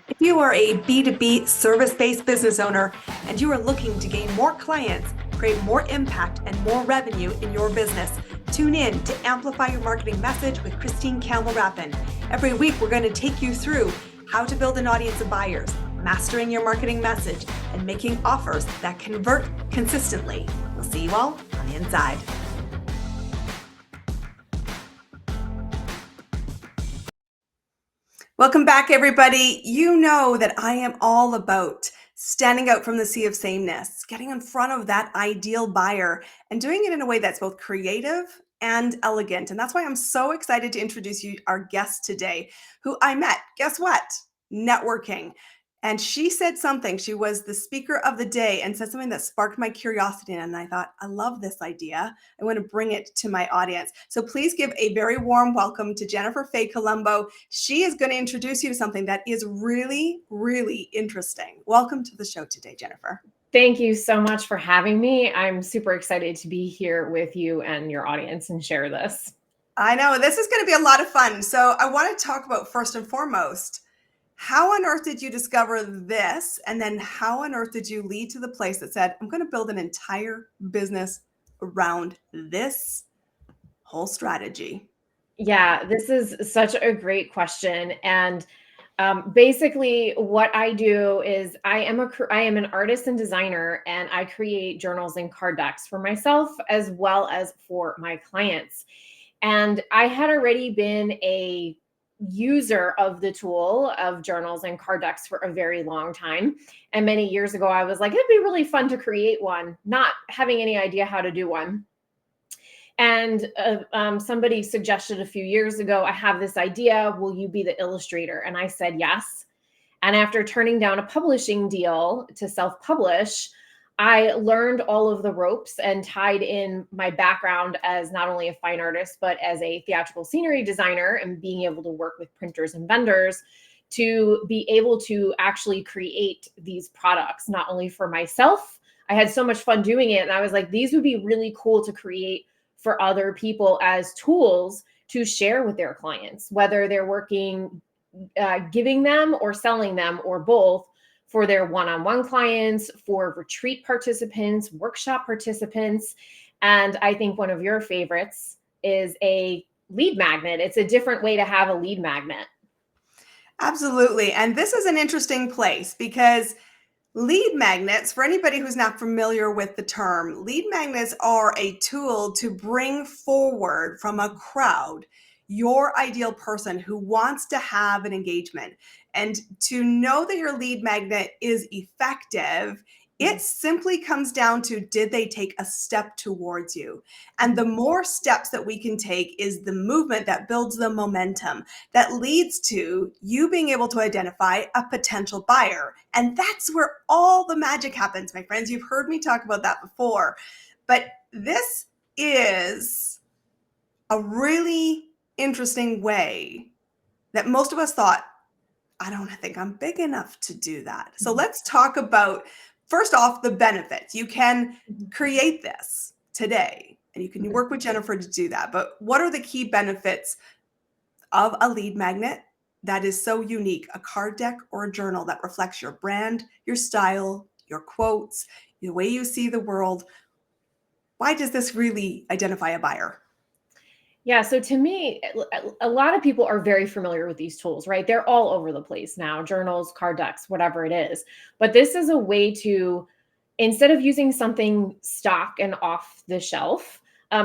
If you are a B2B service-based business owner and you are looking to gain more clients, create more impact, and more revenue in your business, tune in to Amplify Your Marketing Message with Christine Campbell-Rappin. Every week, we're going to take you through how to build an audience of buyers, mastering your marketing message, and making offers that convert consistently. We'll see you all on the inside. Welcome back, everybody. You know that I am all about standing out from the sea of sameness, getting in front of that ideal buyer and doing it in a way that's both creative and elegant. And that's why I'm so excited to introduce you our guest today, who I met, guess what? Networking. And she said something. She was the speaker of the day and said something that sparked my curiosity. And I thought, I love this idea. I want to bring it to my audience. So please give a very warm welcome to Jennifer Faye Colombo. She is going to introduce you to something that is really, really interesting. Welcome to the show today, Jennifer. Thank you so much for having me. I'm super excited to be here with you and your audience and share this. I know this is going to be a lot of fun. So I want to talk about, first and foremost, how on earth did you discover this? And then how on earth did you lead to the place that said, I'm going to build an entire business around this whole strategy? Yeah, this is such a great question. And basically what I do is I am an artist and designer, and I create journals and card decks for myself as well as for my clients. And I had already been a user of the tool of journals and card decks for a very long time. And many years ago, I was like, it'd be really fun to create one, not having any idea how to do one. And somebody suggested a few years ago, I have this idea. Will you be the illustrator? And I said yes. And after turning down a publishing deal to self-publish, I learned all of the ropes and tied in my background as not only a fine artist, but as a theatrical scenery designer and being able to work with printers and vendors to be able to actually create these products, not only for myself. I had so much fun doing it. And I was like, these would be really cool to create for other people as tools to share with their clients, whether they're working, giving them or selling them or both, for their one-on-one clients, for retreat participants, workshop participants. And I think one of your favorites is a lead magnet. It's a different way to have a lead magnet. Absolutely. And this is an interesting place because lead magnets, for anybody who's not familiar with the term, lead magnets are a tool to bring forward from a crowd your ideal person who wants to have an engagement. And to know that your lead magnet is effective, it simply comes down to, did they take a step towards you? And the more steps that we can take is the movement that builds the momentum that leads to you being able to identify a potential buyer. And that's where all the magic happens, my friends. You've heard me talk about that before. But this is a really interesting way that most of us thought, I don't think I'm big enough to do that. So let's talk about, first off, the benefits. You can create this today and you can work with Jennifer to do that. But what are the key benefits of a lead magnet that is so unique, a card deck or a journal that reflects your brand, your style, your quotes, the way you see the world? Why does this really identify a buyer? Yeah, so to me, a lot of people are very familiar with these tools, right? They're all over the place now, journals, card decks, whatever it is. But this is a way to, instead of using something stock and off the shelf,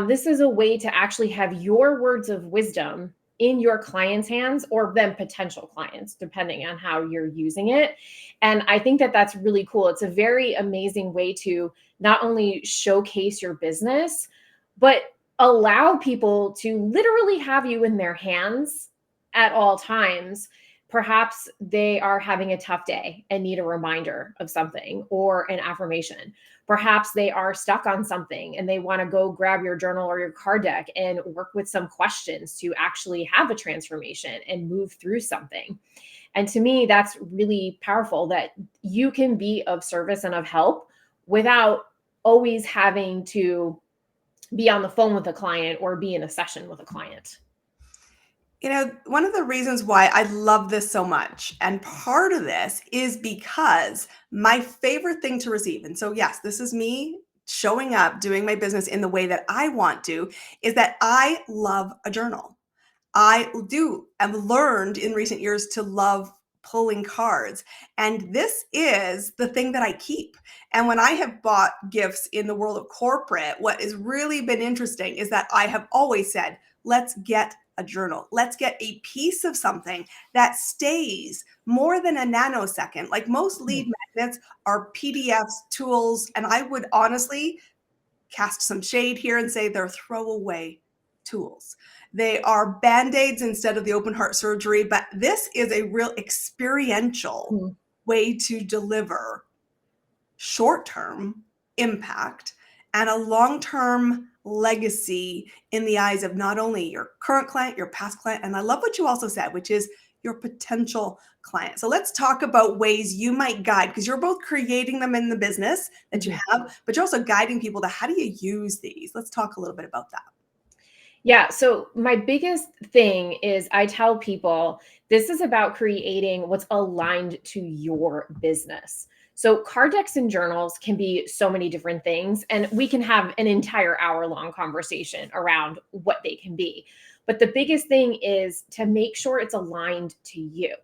this is a way to actually have your words of wisdom in your clients' hands, or then potential clients, depending on how you're using it. And I think that that's really cool. It's a very amazing way to not only showcase your business, but allow people to literally have you in their hands at all times. Perhaps they are having a tough day and need a reminder of something or an affirmation. Perhaps they are stuck on something and they want to go grab your journal or your card deck and work with some questions to actually have a transformation and move through something. And to me, that's really powerful, that you can be of service and of help without always having to be on the phone with a client or be in a session with a client. One of the reasons why I love this so much, and part of this is because my favorite thing to receive, and so yes, this is me showing up, doing my business in the way that I want to, is that I love a journal. I do. I've learned in recent years to love pulling cards. And this is the thing that I keep. And when I have bought gifts in the world of corporate, what has really been interesting is that I have always said, let's get a journal. Let's get a piece of something that stays more than a nanosecond. Like most lead magnets are PDFs, tools, and I would honestly cast some shade here and say they're throwaway tools. They are band-aids instead of the open heart surgery, but this is a real experiential Mhm. way to deliver short-term impact and a long-term legacy in the eyes of not only your current client, your past client, and I love what you also said, which is your potential client. So let's talk about ways you might guide, because you're both creating them in the business that you Mhm. have, but you're also guiding people to how do you use these? Let's talk a little bit about that. Yeah. So my biggest thing is I tell people this is about creating what's aligned to your business. So card decks and journals can be so many different things, and we can have an entire hour long conversation around what they can be. But the biggest thing is to make sure it's aligned to you.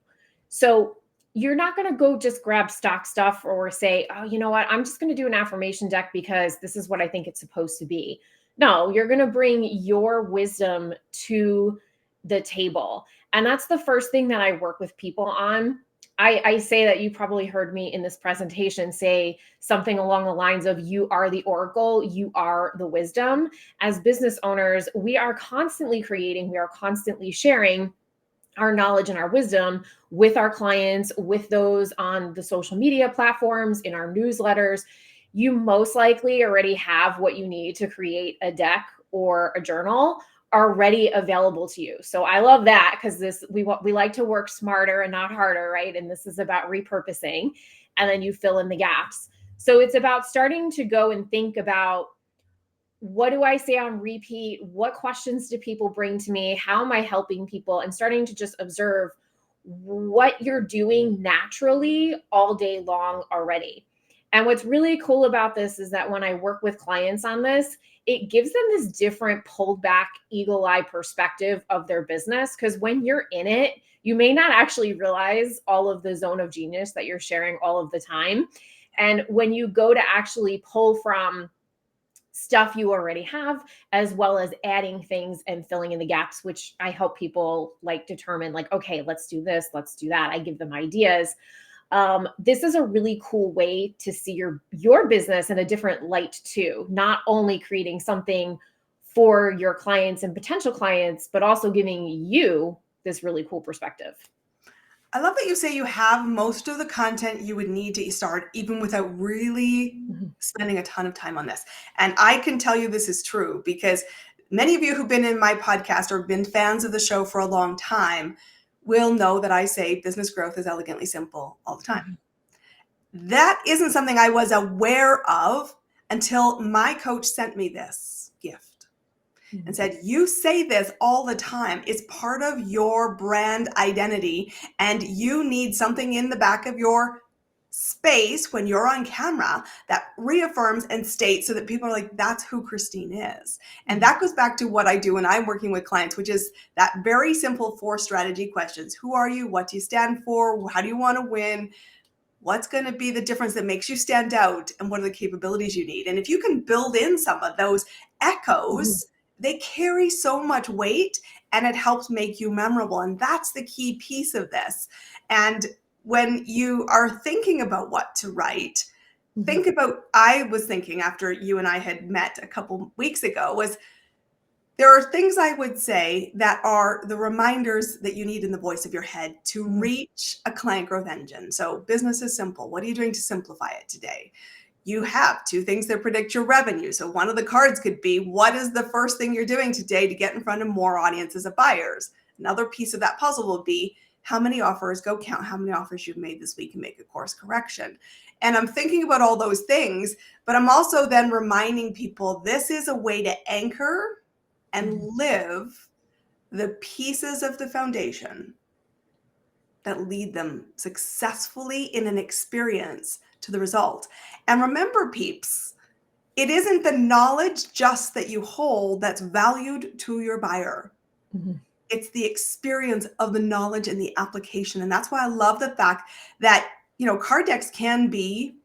So you're not going to go just grab stock stuff or say, oh, you know what, I'm just going to do an affirmation deck because this is what I think it's supposed to be. No, you're going to bring your wisdom to the table. And that's the first thing that I work with people on. I say that you probably heard me in this presentation say something along the lines of you are the oracle, you are the wisdom. As business owners, we are constantly creating, we are constantly sharing our knowledge and our wisdom with our clients, with those on the social media platforms, in our newsletters. You most likely already have what you need to create a deck or a journal already available to you. So I love that because we like to work smarter and not harder, right? And this is about repurposing, and then you fill in the gaps. So it's about starting to go and think about, what do I say on repeat? What questions do people bring to me? How am I helping people? And starting to just observe what you're doing naturally all day long already. And what's really cool about this is that when I work with clients on this, it gives them this different pulled back eagle eye perspective of their business. Because when you're in it, you may not actually realize all of the zone of genius that you're sharing all of the time. And when you go to actually pull from stuff you already have, as well as adding things and filling in the gaps, which I help people like determine, like, okay, let's do this, let's do that. I give them ideas. This is a really cool way to see your business in a different light too, not only creating something for your clients and potential clients, but also giving you this really cool perspective. I love that you say you have most of the content you would need to start, even without really Mhm. spending a ton of time on this. And I can tell you this is true because many of you who've been in my podcast or been fans of the show for a long time will know that I say business growth is elegantly simple all the time. Mhm. That isn't something I was aware of until my coach sent me this gift and Mhm. said, you say this all the time. It's part of your brand identity, and you need something in the back of your space when you're on camera that reaffirms and states so that people are like, that's who Christine is. And Mhm. that goes back to what I do when I'm working with clients, which is that very simple 4 strategy questions. Who are you? What do you stand for? How do you want to win? What's going to be the difference that makes you stand out, and what are the capabilities you need? And if you can build in some of those Mhm. echoes, they carry so much weight and it helps make you memorable. And that's the key piece of this. And when you are thinking about what to write, Mhm. think about, I was thinking after you and I had met a couple weeks ago, was there are things I would say that are the reminders that you need in the voice of your head to Mhm. reach a client growth engine. So business is simple. What are you doing to simplify it today? You have 2 things that predict your revenue. So one of the cards could be, what is the first thing you're doing today to get in front of more audiences of buyers? Another piece of that puzzle will be, how many offers, go count how many offers you've made this week and make a course correction. And I'm thinking about all those things, but I'm also then reminding people this is a way to anchor and Mhm. live the pieces of the foundation that lead them successfully in an experience to the result. And remember, peeps, it isn't the knowledge just that you hold that's valued to your buyer. Mhm. It's the experience of the knowledge and the application. And that's why I love the fact that, card decks can be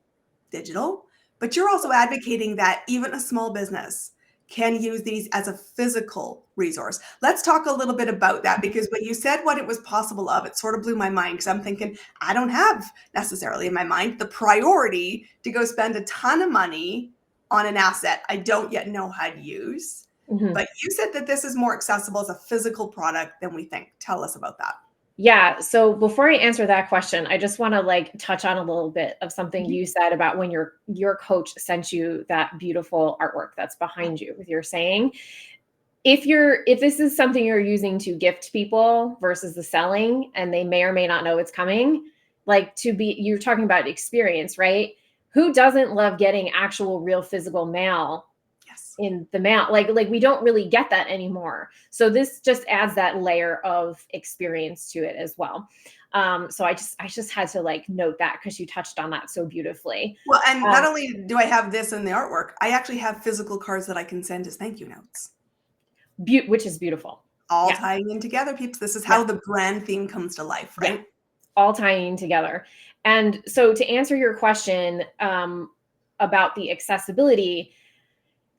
digital, but you're also advocating that even a small business can use these as a physical resource. Let's talk a little bit about that, because when you said what it was possible of, it sort of blew my mind, because I'm thinking I don't have necessarily in my mind the priority to go spend a ton of money on an asset I don't yet know how to use. Mhm. But you said that this is more accessible as a physical product than we think. Tell us about that. Yeah. So before I answer that question, I just want to like touch on a little bit of something Mhm. you said about when your coach sent you that beautiful artwork that's behind you with your saying. If this is something you're using to gift people versus the selling, and they may or may not know it's coming, like you're talking about experience, right? Who doesn't love getting actual real physical mail Yes. in the mail? Like we don't really get that anymore. So this just adds that layer of experience to it as well. So I just had to like note that because you touched on that so beautifully. Well, and not Um, only do I have this in the artwork, I actually have physical cards that I can send as thank you notes. which is beautiful. All Yeah, tying in together, peeps. This is yeah, how the brand theme comes to life, yeah. right? All tying together. And so to answer your question about the accessibility,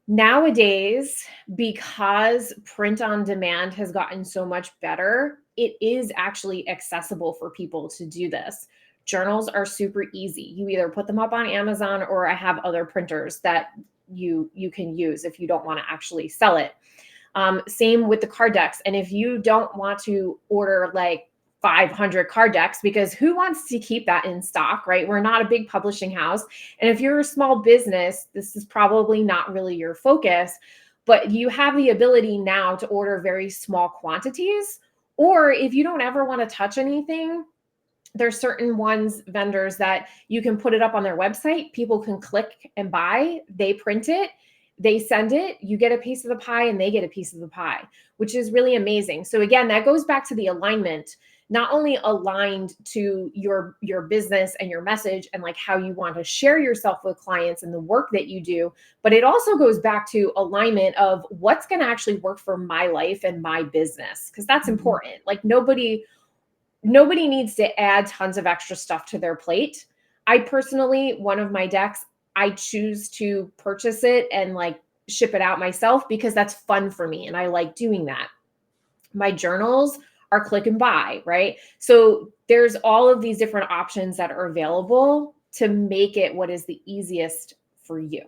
nowadays, because print on demand has gotten so much better, it is actually accessible for people to do this. Journals are super easy. You either put them up on Amazon, or I have other printers that you can use if you don't want to actually sell it. Same with the card decks. And if you don't want to order like 500 card decks, because who wants to keep that in stock, right? We're not a big publishing house. And if you're a small business, this is probably not really your focus, but you have the ability now to order very small quantities. Or if you don't ever want to touch anything, there's certain vendors that you can put it up on their website. People can click and buy, they print it, they send it, you get a piece of the pie and they get a piece of the pie, which is really amazing. So again, that goes back to the alignment, not only aligned to your business and your message and like how you want to share yourself with clients and the work that you do, but it also goes back to alignment of what's going to actually work for my life and my business, because that's important. Like nobody needs to add tons of extra stuff to their plate. I personally, one of my decks, I choose to purchase it and like ship it out myself because that's fun for me and I like doing that. My journals are click and buy, right? So there's all of these different options that are available to make it what is the easiest for you.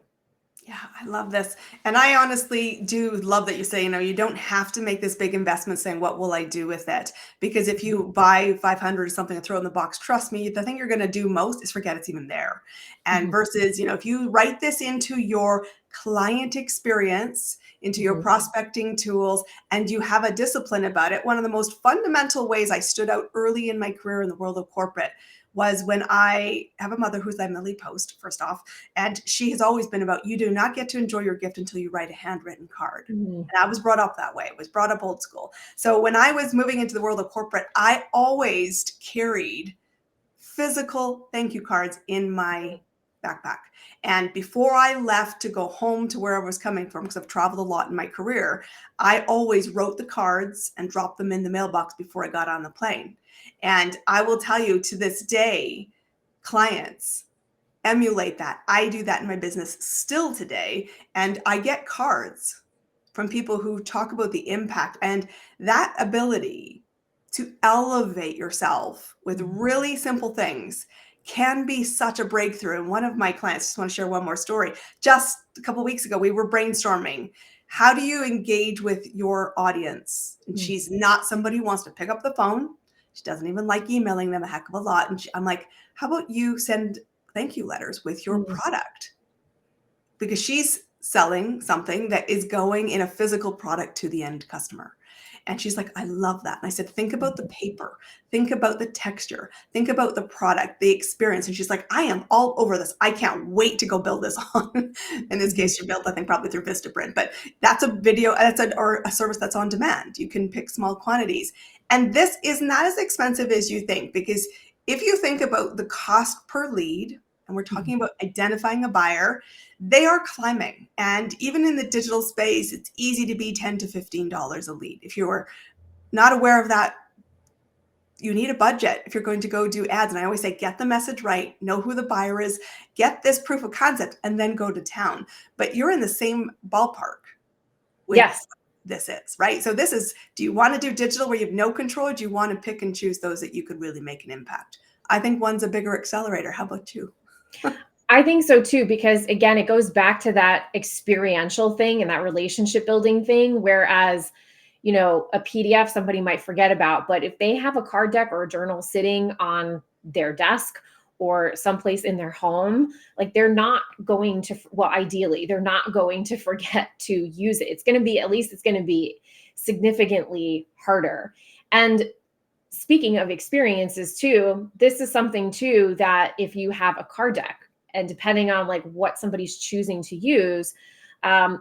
Yeah, I love this. And I honestly do love that you say, you don't have to make this big investment saying, what will I do with it? Because if you buy 500 or something and throw it in the box, trust me, the thing you're going to do most is forget it's even there. And Mhm, versus, if you write this into your client experience, into your mhm, prospecting tools, and you have a discipline about it, one of the most fundamental ways I stood out early in my career in the world of corporate was when I have a mother who's a Millie Post, first off, and she has always been about you do not get to enjoy your gift until you write a handwritten card. mhm, And I was brought up that way. I was brought up old school. So when I was moving into the world of corporate, I always carried physical thank you cards in my backpack. And before I left to go home to where I was coming from, because I've traveled a lot in my career, I always wrote the cards and dropped them in the mailbox before I got on the plane. And I will tell you, to this day, clients emulate that. I do that in my business still today. And I get cards from people who talk about the impact and that ability to elevate yourself with mhm, really simple things can be such a breakthrough. And one of my clients, just want to share one more story. Just a couple of weeks ago, we were brainstorming. How do you engage with your audience? And mhm, she's not somebody who wants to pick up the phone. She doesn't even like emailing them a heck of a lot. And I'm like, how about you send thank you letters with your mhm, product? Because she's selling something that is going in a physical product to the end customer. And she's like, I love that. And I said, think about the paper, think about the texture, think about the product, the experience. And she's like, I am all over this. I can't wait to go build this on. In this case, she built, I think, probably through Vistaprint, but that's a video, or a service that's on demand. You can pick small quantities. And this is not as expensive as you think, because if you think about the cost per lead, and we're talking about identifying a buyer, they are climbing. And even in the digital space, it's easy to be $10 to $15 a lead. If you're not aware of that, you need a budget if you're going to go do ads. And I always say, get the message right, know who the buyer is, get this proof of concept, and then go to town. But you're in the same ballpark with Yes. this is, right? So this is, do you want to do digital where you have no control, or do you want to pick and choose those that you could really make an impact? I think one's a bigger accelerator. How about you? I think so too, because again, it goes back to that experiential thing and that relationship building thing. Whereas, a PDF somebody might forget about, but if they have a card deck or a journal sitting on their desk or someplace in their home, like they're not going to, well, ideally, they're not going to forget to use it. It's going to be, at least it's going to be significantly harder. And speaking of experiences too, this is something too, that if you have a card deck, and depending on like what somebody's choosing to use,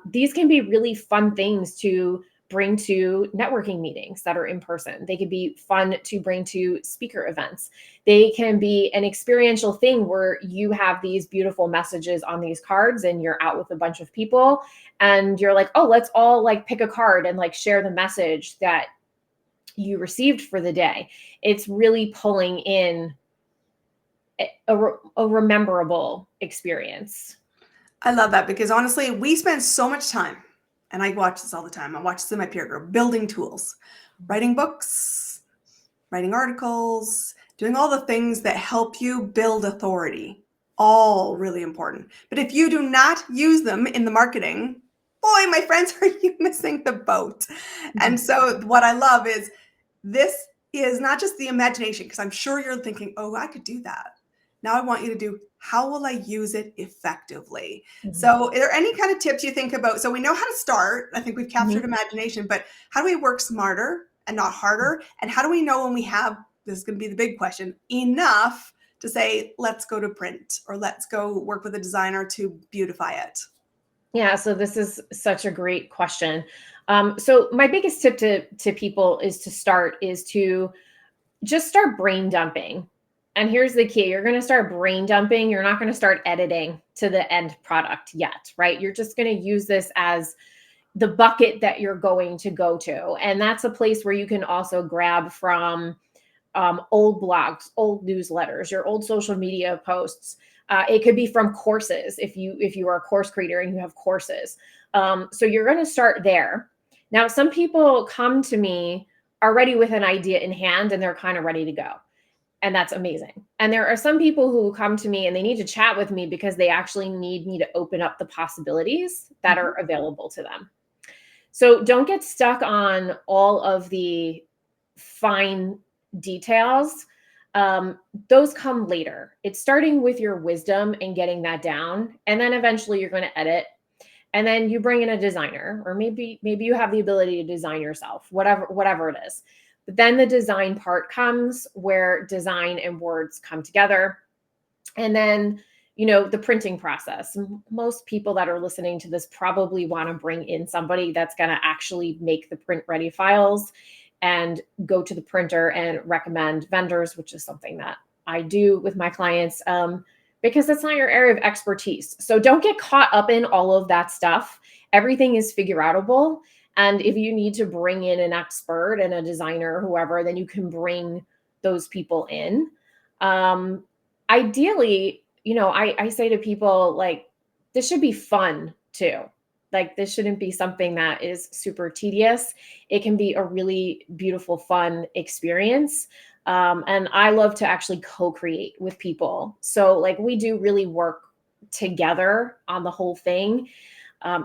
these can be really fun things to bring to networking meetings that are in person. They could be fun to bring to speaker events. They can be an experiential thing where you have these beautiful messages on these cards and you're out with a bunch of people and you're like, oh, let's all like pick a card and like share the message that you received for the day. It's really pulling in a rememberable experience. I love that, because honestly, we spend so much time, and I watch this all the time. I watch this in my peer group, building tools, writing books, writing articles, doing all the things that help you build authority. All really important. But if you do not use them in the marketing, boy, my friends, are you missing the boat? And so what I love is this is not just the imagination, because I'm sure you're thinking, oh, I could do that. Now I want you to do, how will I use it effectively? So are there any kind of tips you think about? So we know how to start. I think we've captured imagination, but how do we work smarter and not harder? And how do we know when we have, this is going to be the big question, enough to say, let's go to print, or let's go work with a designer to beautify it? Yeah, so this is such a great question. So my biggest tip to people is to just start brain dumping. And here's the key. You're going to start brain dumping. You're not going to start editing to the end product yet, right? You're just going to use this as the bucket that you're going to go to. And that's a place where you can also grab from old blogs, old newsletters, your old social media posts. It could be from courses if you are a course creator and you have courses. So you're going to start there. Now, some people come to me already with an idea in hand and they're kind of ready to go. And that's amazing. And there are some people who come to me and they need to chat with me because they actually need me to open up the possibilities that are available to them. So don't get stuck on all of the fine details. Those come later. It's starting with your wisdom and getting that down. And then eventually you're going to edit. And then you bring in a designer, or maybe you have the ability to design yourself, whatever it is. But then the design part comes, where design and words come together. And then, the printing process. Most people that are listening to this probably want to bring in somebody that's going to actually make the print ready files and go to the printer and recommend vendors, which is something that I do with my clients, because that's not your area of expertise. So don't get caught up in all of that stuff. Everything is figure outable. And if you need to bring in an expert and a designer, whoever, then you can bring those people in. Ideally, I say to people, like, this should be fun too. Like, this shouldn't be something that is super tedious. It can be a really beautiful, fun experience. And I love to actually co-create with people. So like, we do really work together on the whole thing.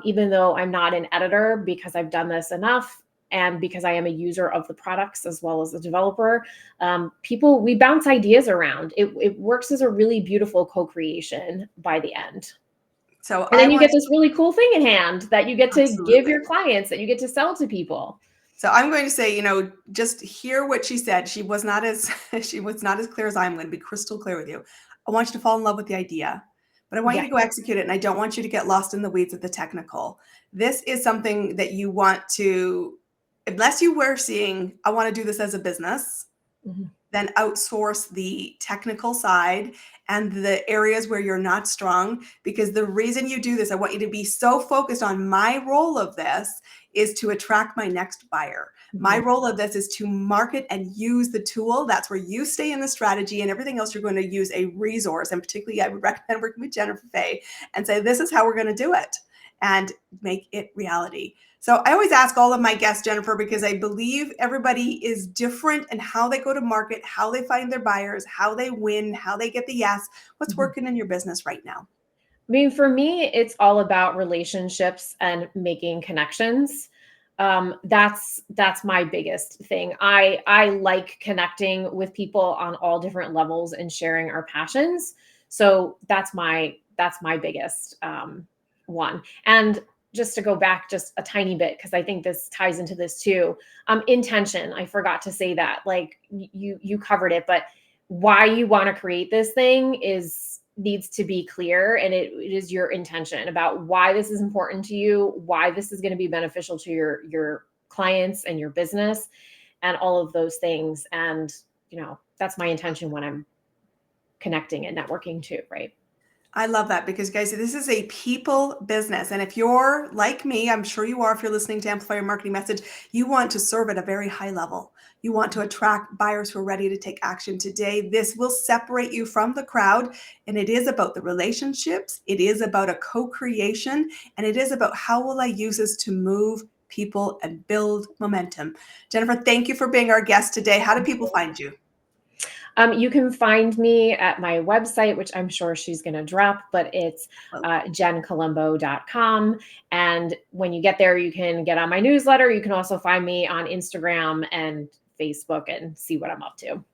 Even though I'm not an editor, because I've done this enough and because I am a user of the products as well as a developer, we bounce ideas around. It works as a really beautiful co-creation by the end. So and then you get this really cool thing in hand that you get to give Absolutely. your clients, that you get to sell to people. So I'm going to say, just hear what she said. She was not as clear as I'm going to be crystal clear with you. I want you to fall in love with the idea, but I want you Yeah. to go execute it. And I don't want you to get lost in the weeds of the technical. This is something that you want to, unless you were seeing, I want to do this as a business, Mhm. then outsource the technical side and the areas where you're not strong. Because the reason you do this, I want you to be so focused on my role of this is to attract my next buyer. My Mhm. role of this is to market and use the tool. That's where you stay in the strategy, and everything else you're going to use a resource. And particularly, I would recommend working with Jennifer Faye and say, this is how we're going to do it and make it reality. So I always ask all of my guests, Jennifer, because I believe everybody is different in how they go to market, how they find their buyers, how they win, how they get the yes. What's Mhm. working in your business right now? I mean, for me, it's all about relationships and making connections. That's my biggest thing. I like connecting with people on all different levels and sharing our passions. So that's my biggest one. And just to go back just a tiny bit, because I think this ties into this too. Intention. I forgot to say that. Like you covered it, but why you want to create this thing needs to be clear, and it is your intention about why this is important to you, why this is going to be beneficial to your clients and your business and all of those things. And that's my intention when I'm connecting and networking too, right? I love that because, guys, this is a people business. And if you're like me, I'm sure you are, if you're listening to Amplify Your Marketing Message, you want to serve at a very high level. You want to attract buyers who are ready to take action today. This will separate you from the crowd. And it is about the relationships. It is about a co-creation. And it is about how will I use this to move people and build momentum. Jennifer, thank you for being our guest today. How do people find you? You can find me at my website, which I'm sure she's going to drop, but it's jencolombo.com. And when you get there, you can get on my newsletter. You can also find me on Instagram and Facebook and see what I'm up to.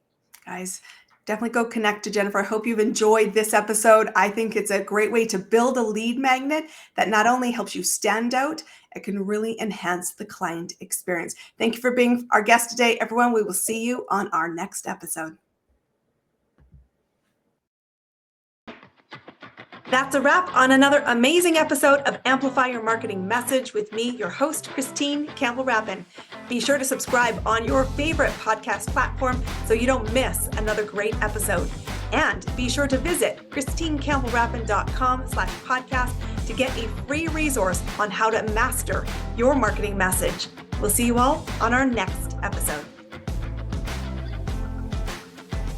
Guys, definitely go connect to Jennifer. I hope you've enjoyed this episode. I think it's a great way to build a lead magnet that not only helps you stand out, it can really enhance the client experience. Thank you for being our guest today, everyone. We will see you on our next episode. That's a wrap on another amazing episode of Amplify Your Marketing Message with me, your host, Christine Campbell-Rappin. Be sure to subscribe on your favorite podcast platform so you don't miss another great episode. And be sure to visit christinecampbellrappin.com/podcast to get a free resource on how to master your marketing message. We'll see you all on our next episode.